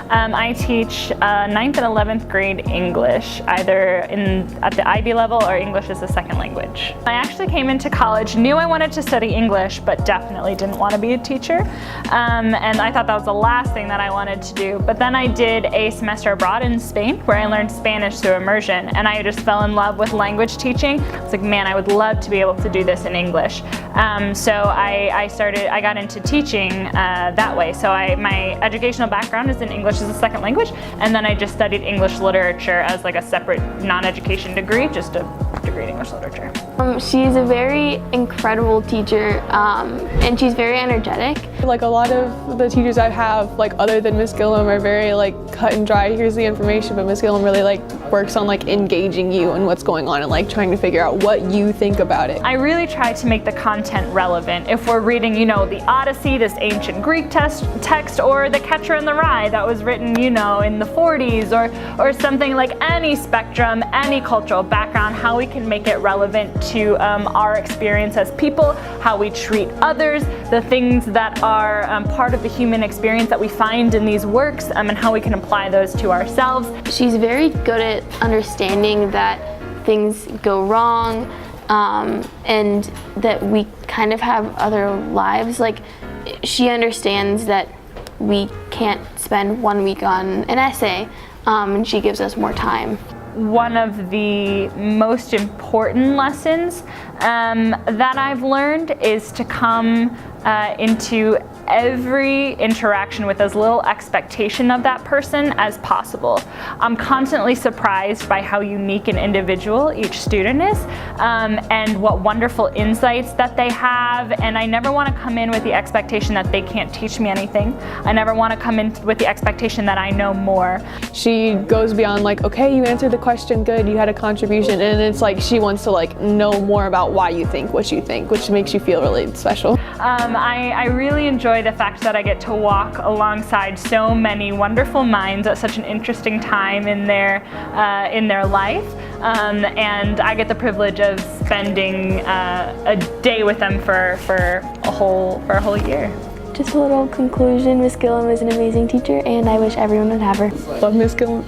I teach 9th and 11th grade English, either at the IB level or English as a second language. I actually came into college, knew I wanted to study English, but definitely didn't want to be a teacher. And I thought that was the last thing that I wanted to do. But then I did a semester abroad in Spain, where I learned Spanish through immersion, and I just fell in love with language teaching. I was like, man, I would love to be able to do this in English. So I got into teaching that way. So my educational background is in English as a second language, and then I just studied English literature as like a separate non-education degree, just a degree in English literature. She's a very incredible teacher, and she's very energetic. Like a lot of the teachers I have, like other than Miss Gilliam, are very like cut and dry, here's the information, but Miss Gilliam really like works on like engaging you and what's going on and like trying to figure out what you think about it. I really try to make the content relevant. If we're reading, you know, the Odyssey, this ancient Greek text, or the Catcher in the Rye that was written, you know, in the 40s, or something like any spectrum, any cultural background, how we can make it relevant to our experience as people, how we treat others, the things that are part of the human experience that we find in these works, and how we can apply those to ourselves. She's very good at understanding that things go wrong, and that we kind of have other lives. Like, she understands that we can't spend 1 week on an essay, and she gives us more time. One of the most important lessons that I've learned is to come into every interaction with as little expectation of that person as possible. I'm constantly surprised by how unique and individual each student is, and what wonderful insights that they have, and I never want to come in with the expectation that they can't teach me anything. I never want to come in with the expectation that I know more. She goes beyond like, okay, you answered the question, good, you had a contribution, and it's like she wants to like know more about why you think what you think, which makes you feel really special. I really enjoy the fact that I get to walk alongside so many wonderful minds at such an interesting time in their life, and I get the privilege of spending a day with them for a whole year. Just a little conclusion, Miss Gilliam is an amazing teacher, and I wish everyone would have her. Love Miss Gilliam.